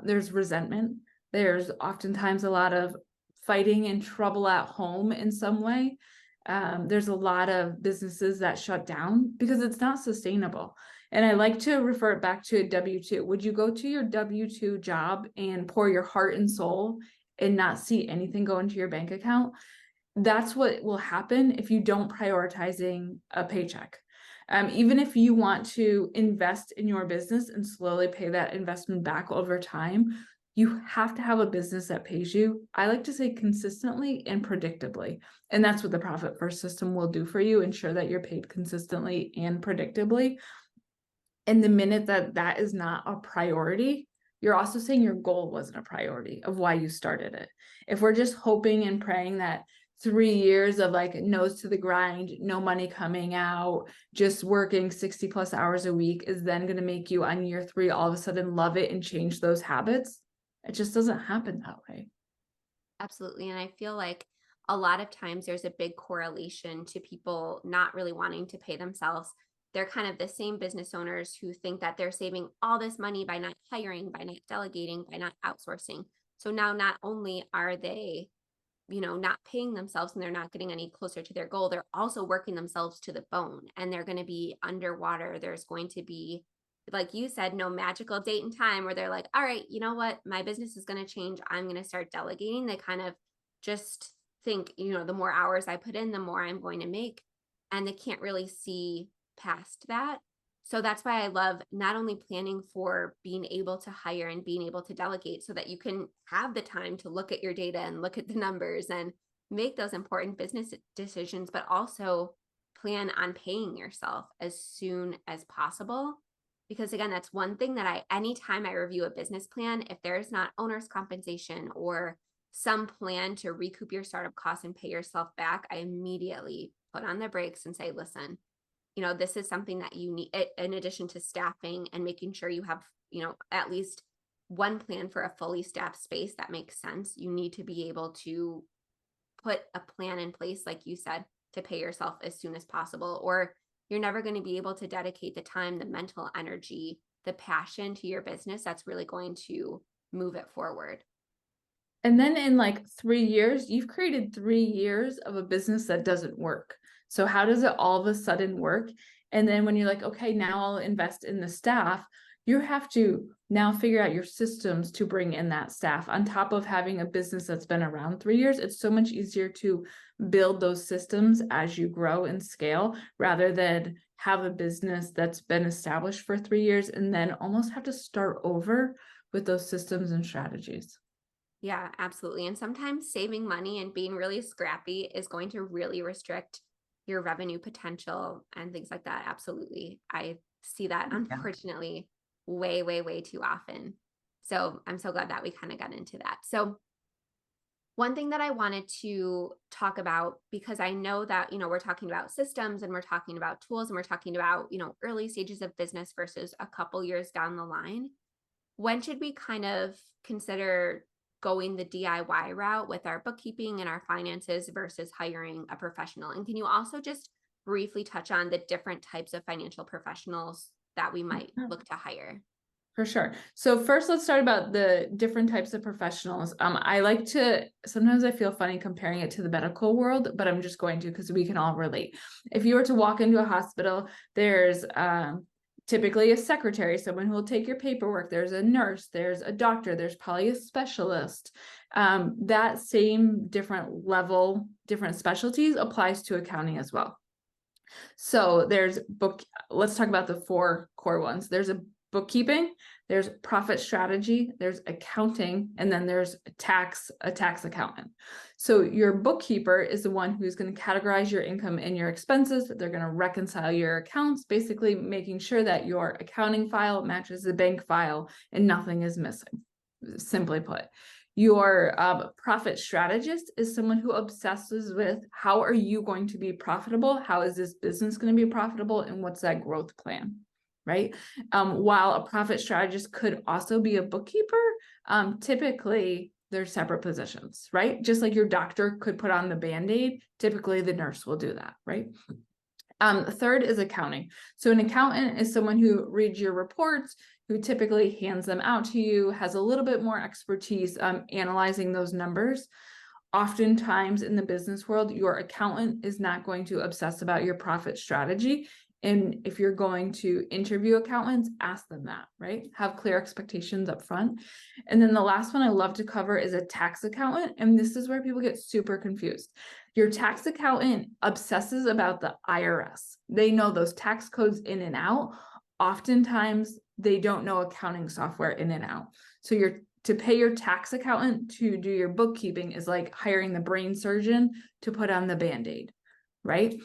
There's resentment. There's oftentimes a lot of fighting and trouble at home in some way. There's a lot of businesses that shut down because it's not sustainable. And I like to refer it back to a W-2. Would you go to your W-2 job and pour your heart and soul and not see anything go into your bank account? That's what will happen if you don't prioritizing a paycheck. Even if you want to invest in your business and slowly pay that investment back over time, you have to have a business that pays you. I like to say consistently and predictably. And that's what the profit first system will do for you, ensure that you're paid consistently and predictably. And the minute that that is not a priority, you're also saying your goal wasn't a priority of why you started it. If we're just hoping and praying that 3 years of like nose to the grind, no money coming out, just working 60 plus hours a week is then going to make you on year 3 all of a sudden love it and change those habits, it just doesn't happen that way. Absolutely. And I feel like a lot of times there's a big correlation to people not really wanting to pay themselves. They're kind of the same business owners who think that they're saving all this money by not hiring, by not delegating, by not outsourcing. So now not only are they, not paying themselves and they're not getting any closer to their goal, they're also working themselves to the bone and they're going to be underwater. There's going to be, like you said, no magical date and time where they're like, all right, you know what? My business is going to change. I'm going to start delegating. They kind of just think, the more hours I put in, the more I'm going to make. And they can't really see past that. So that's why I love not only planning for being able to hire and being able to delegate so that you can have the time to look at your data and look at the numbers and make those important business decisions, but also plan on paying yourself as soon as possible. Because again, that's one thing that anytime I review a business plan, if there's not owner's compensation or some plan to recoup your startup costs and pay yourself back, I immediately put on the brakes and say, listen, this is something that you need in addition to staffing and making sure you have, at least one plan for a fully staffed space that makes sense. You need to be able to put a plan in place, like you said, to pay yourself as soon as possible, or you're never going to be able to dedicate the time, the mental energy, the passion to your business that's really going to move it forward. And then in like 3 years, you've created 3 years of a business that doesn't work. So how does it all of a sudden work? And then when you're like, okay, now I'll invest in the staff, you have to now figure out your systems to bring in that staff. On top of having a business that's been around 3 years, it's so much easier to build those systems as you grow and scale rather than have a business that's been established for 3 years and then almost have to start over with those systems and strategies. Yeah, absolutely. And sometimes saving money and being really scrappy is going to really restrict your revenue potential and things like that. Absolutely. I see that, unfortunately, way, way, way too often. So I'm so glad that we kind of got into that. So one thing that I wanted to talk about, because I know that, we're talking about systems and we're talking about tools and we're talking about, early stages of business versus a couple years down the line. When should we kind of consider going the DIY route with our bookkeeping and our finances versus hiring a professional? And can you also just briefly touch on the different types of financial professionals that we might look to hire? For sure. So first, let's start about the different types of professionals. I like to, sometimes I feel funny comparing it to the medical world, but I'm just going to because we can all relate. If you were to walk into a hospital, there's typically a secretary, someone who will take your paperwork. There's a nurse, there's a doctor, there's probably a specialist. That same different level, different specialties applies to accounting as well. So let's talk about the 4 core ones. There's a bookkeeping, there's profit strategy, there's accounting, and then there's a tax accountant. So your bookkeeper is the one who's going to categorize your income and your expenses. They're going to reconcile your accounts, basically making sure that your accounting file matches the bank file and nothing is missing, simply put. Your profit strategist is someone who obsesses with how are you going to be profitable? How is this business going to be profitable? And what's that growth plan? Right? While a profit strategist could also be a bookkeeper, typically they're separate positions, right? Just like your doctor could put on the Band-Aid, typically the nurse will do that, right? Third is accounting. So an accountant is someone who reads your reports, who typically hands them out to you, has a little bit more expertise analyzing those numbers. oftentimes in the business world, your accountant is not going to obsess about your profit strategy. And if you're going to interview accountants, ask them that, right? Have clear expectations up front. And then the last one I love to cover is a tax accountant. And this is where people get super confused. Your tax accountant obsesses about the IRS. They know those tax codes in and out. Oftentimes, they don't know accounting software in and out. So to pay your tax accountant to do your bookkeeping is like hiring the brain surgeon to put on the Band-Aid, right?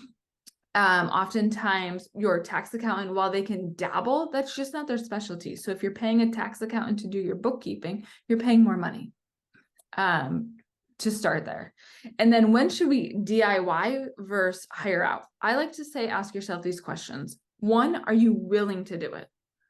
Oftentimes your tax accountant, while they can dabble, that's just not their specialty. So if you're paying a tax accountant to do your bookkeeping, you're paying more money to start there. And then when should we DIY versus hire out? I like to say, ask yourself these questions. One, are you willing to do it?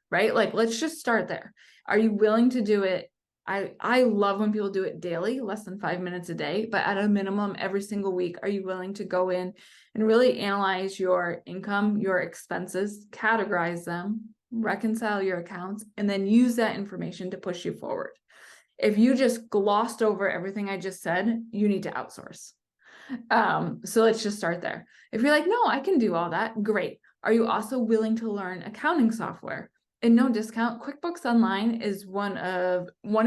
Right? Like, let's just start there. Are you willing to do it? I love when people do it daily, less than 5 minutes a day, but at a minimum every single week. Are you willing to go in and really analyze your income, your expenses, categorize them, reconcile your accounts, and then use that information to push you forward? If you just glossed over everything I just said, you need to outsource. So let's just start there. If you're like, no, I can do all that, great. Are you also willing to learn accounting software? And no discount, QuickBooks Online is one,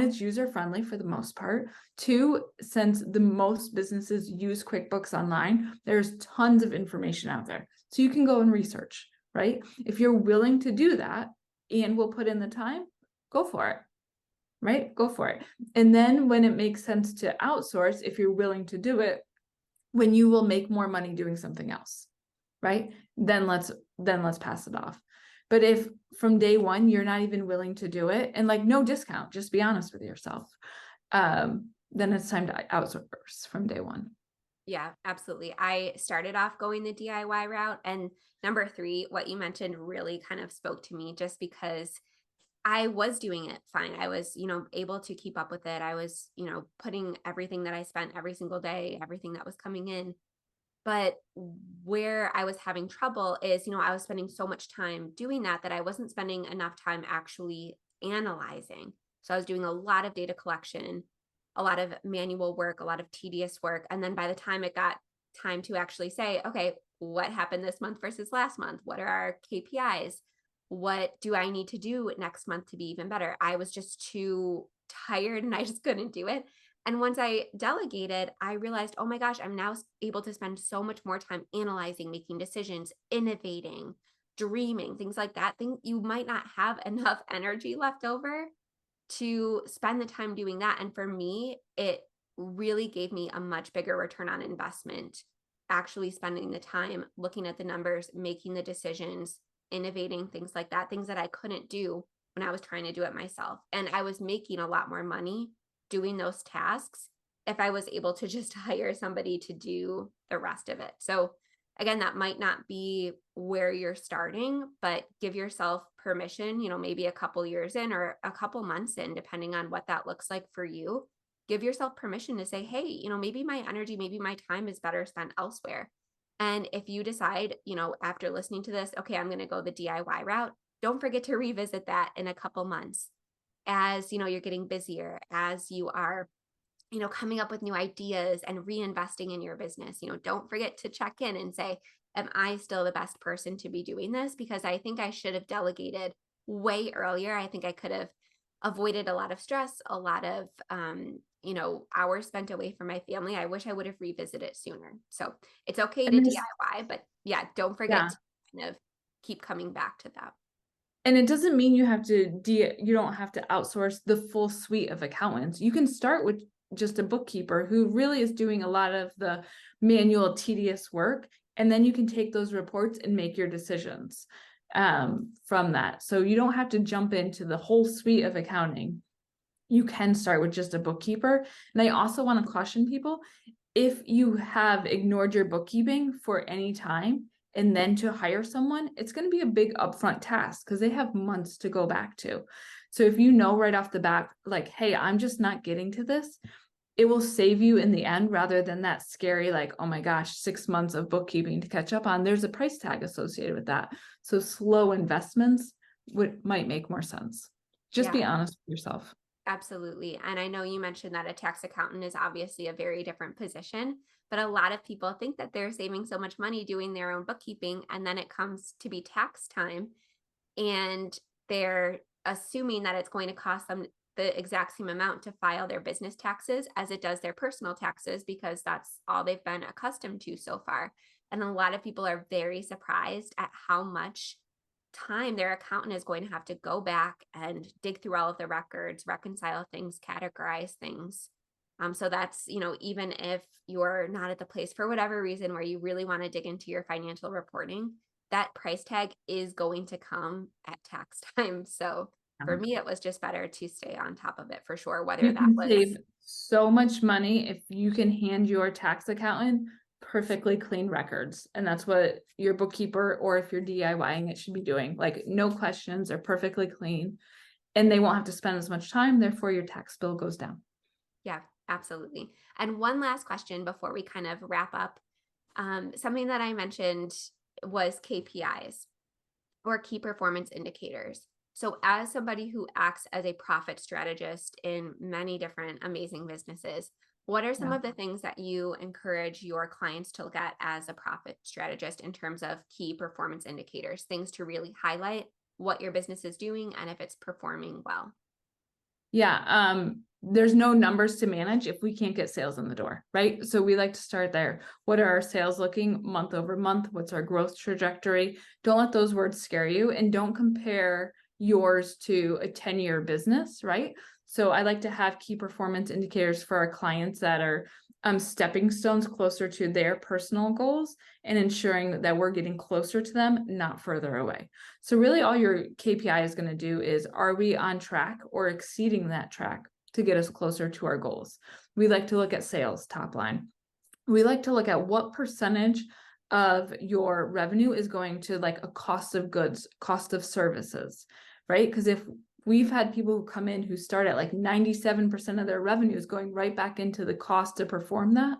it's user-friendly for the most part. Two, since the most businesses use QuickBooks Online, there's tons of information out there. So you can go and research, right? If you're willing to do that and will put in the time, go for it, right? Go for it. And then when it makes sense to outsource, if you're willing to do it, when you will make more money doing something else, right? Then let's pass it off. But if from day one, you're not even willing to do it, and like no discount, just be honest with yourself, then it's time to outsource from day one. Yeah, absolutely. I started off going the DIY route. And number three, what you mentioned really kind of spoke to me just because I was doing it fine. I was, able to keep up with it. I was, putting everything that I spent every single day, everything that was coming in. But where I was having trouble is, I was spending so much time doing that I wasn't spending enough time actually analyzing. So I was doing a lot of data collection, a lot of manual work, a lot of tedious work. And then by the time it got time to actually say, okay, what happened this month versus last month? What are our KPIs? What do I need to do next month to be even better? I was just too tired and I just couldn't do it. And once I delegated, I realized, oh my gosh, I'm now able to spend so much more time analyzing, making decisions, innovating, dreaming, things like that. You might not have enough energy left over to spend the time doing that. And for me, it really gave me a much bigger return on investment, actually spending the time looking at the numbers, making the decisions, innovating, things like that, things that I couldn't do when I was trying to do it myself. And I was making a lot more money doing those tasks if I was able to just hire somebody to do the rest of it. So again, that might not be where you're starting, but give yourself permission, maybe a couple years in or a couple months in, depending on what that looks like for you. Give yourself permission to say, hey, maybe my energy, maybe my time is better spent elsewhere. And if you decide, after listening to this, okay, I'm going to go the DIY route, don't forget to revisit that in a couple months as, you're getting busier, as you are, coming up with new ideas and reinvesting in your business. Don't forget to check in and say, am I still the best person to be doing this? Because I think I should have delegated way earlier. I think I could have avoided a lot of stress, a lot of, hours spent away from my family. I wish I would have revisited it sooner. So it's okay to And DIY, but yeah, don't forget yeah. to kind of keep coming back to that. And it doesn't mean you don't have to outsource the full suite of accountants. You can start with just a bookkeeper who really is doing a lot of the manual, tedious work. And then you can take those reports and make your decisions from that. So you don't have to jump into the whole suite of accounting. You can start with just a bookkeeper. And I also want to caution people, if you have ignored your bookkeeping for any time, and then to hire someone, it's going to be a big upfront task because they have months to go back to. So if you know right off the bat, like, hey, I'm just not getting to this, it will save you in the end rather than that scary, like, oh my gosh, 6 months of bookkeeping to catch up on. There's a price tag associated with that. So slow investments might make more sense. Just Yeah. be honest with yourself. Absolutely. And I know you mentioned that a tax accountant is obviously a very different position, but a lot of people think that they're saving so much money doing their own bookkeeping. And then it comes to be tax time and they're assuming that it's going to cost them the exact same amount to file their business taxes as it does their personal taxes because that's all they've been accustomed to so far. And a lot of people are very surprised at how much time their accountant is going to have to go back and dig through all of the records, reconcile things, categorize things. So that's, even if you're not at the place for whatever reason where you really want to dig into your financial reporting, that price tag is going to come at tax time. So for me, it was just better to stay on top of it for sure, whether You that can was, save so much money if you can hand your tax accountant perfectly clean records. And that's what your bookkeeper, or if you're DIYing it, should be doing. Like, no questions, are perfectly clean, and they won't have to spend as much time. Therefore, your tax bill goes down. yeah, absolutely. And one last question before we kind of wrap up. Something that I mentioned was KPIs or key performance indicators. So, as somebody who acts as a profit strategist in many different amazing businesses, what are some Yeah. of the things that you encourage your clients to look at as a profit strategist in terms of key performance indicators, things to really highlight what your business is doing and if it's performing well? Yeah. There's no numbers to manage if we can't get sales in the door, right? So we like to start there. What are our sales looking month over month? What's our growth trajectory? Don't let those words scare you, and don't compare yours to a 10-year business, right? So I like to have key performance indicators for our clients that are stepping stones closer to their personal goals, and ensuring that we're getting closer to them, not further away. So really all your KPI is going to do is, are we on track or exceeding that track to get us closer to our goals? We like to look at sales top line. We like to look at what percentage of your revenue is going to like a cost of goods, cost of services, right? Because if we've had people who come in who start at like 97% of their revenue is going right back into the cost to perform that,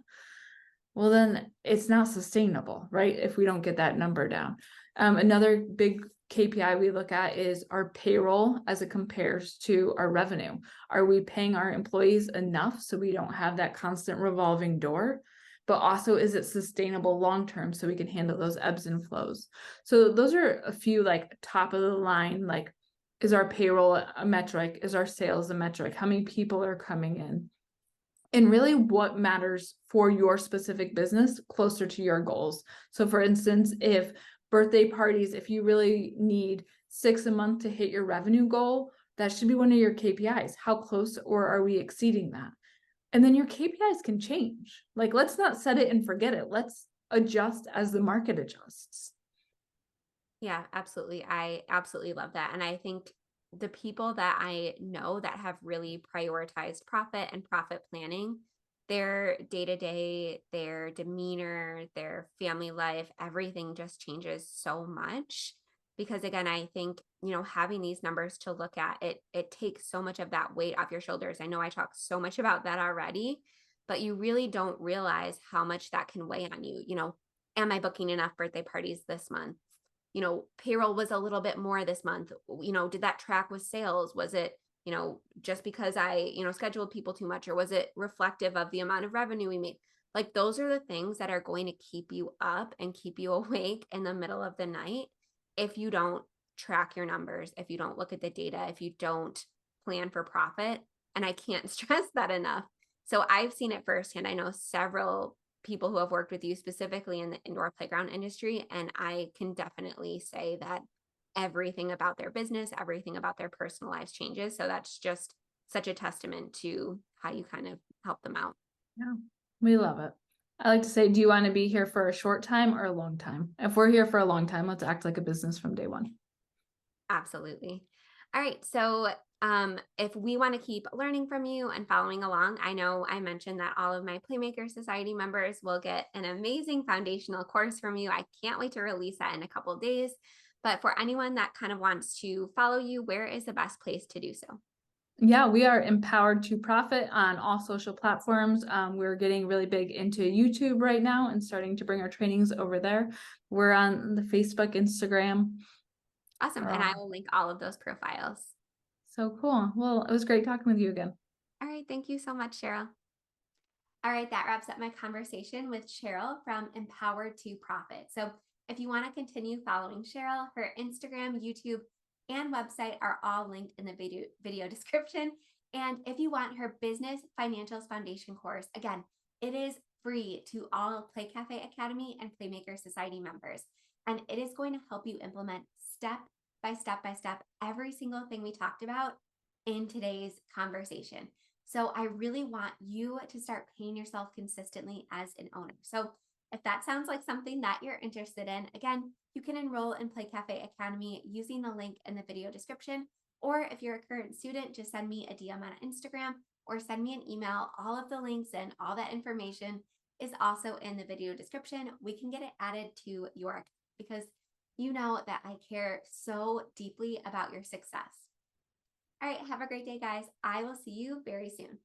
well, then it's not sustainable, right? If we don't get that number down. Another big KPI we look at is our payroll as it compares to our revenue. Are we paying our employees enough so we don't have that constant revolving door? But also, is it sustainable long term so we can handle those ebbs and flows? So those are a few like top of the line, like, is our payroll a metric? Is our sales a metric? How many people are coming in? And really what matters for your specific business closer to your goals. So for instance, if birthday parties, if you really need 6 a month to hit your revenue goal, that should be one of your KPIs. How close or are we exceeding that? And then your KPIs can change. Like, let's not set it and forget it. Let's adjust as the market adjusts. Yeah, absolutely. I absolutely love that. And I think the people that I know that have really prioritized profit and profit planning, their day to day, their demeanor, their family life, everything just changes so much. Because again, I think, having these numbers to look at, it takes so much of that weight off your shoulders. I know I talked so much about that already, but you really don't realize how much that can weigh on you. Am I booking enough birthday parties this month? Payroll was a little bit more this month. Did that track with sales? Was it, just because I, scheduled people too much, or was it reflective of the amount of revenue we made? Like, those are the things that are going to keep you up and keep you awake in the middle of the night if you don't track your numbers, if you don't look at the data, if you don't plan for profit. And I can't stress that enough. So I've seen it firsthand. I know several people who have worked with you specifically in the indoor playground industry. And I can definitely say that everything about their business, everything about their personal lives changes. So that's just such a testament to how you kind of help them out. Yeah, we love it. I like to say, do you want to be here for a short time or a long time? If we're here for a long time, let's act like a business from day one. Absolutely. All right. So, if we want to keep learning from you and following along, I know I mentioned that all of my Playmaker Society members will get an amazing foundational course from you. I can't wait to release that in a couple of days. But for anyone that kind of wants to follow you, where is the best place to do so? Yeah, we are empowered to profit on all social platforms. We're getting really big into YouTube right now and starting to bring our trainings over there. We're on the Facebook, Instagram. Awesome. And I will link all of those profiles. So cool. Well, it was great talking with you again. All right. Thank you so much, Cheryl. All right, that wraps up my conversation with Cheryl from Empowered to Profit. So, if you want to continue following Cheryl, her Instagram, YouTube, and website are all linked in the video description. And if you want her Business Financials Foundation course, again, it is free to all Play Cafe Academy and Playmaker Society members. And it is going to help you implement step by step every single thing we talked about in today's conversation. So I really want you to start paying yourself consistently as an owner. So if that sounds like something that you're interested in, again, you can enroll in Play Cafe Academy using the link in the video description. Or if you're a current student, just send me a DM on Instagram or send me an email. All of the links and all that information is also in the video description. We can get it added to your account because you know that I care so deeply about your success. All right, have a great day, guys. I will see you very soon.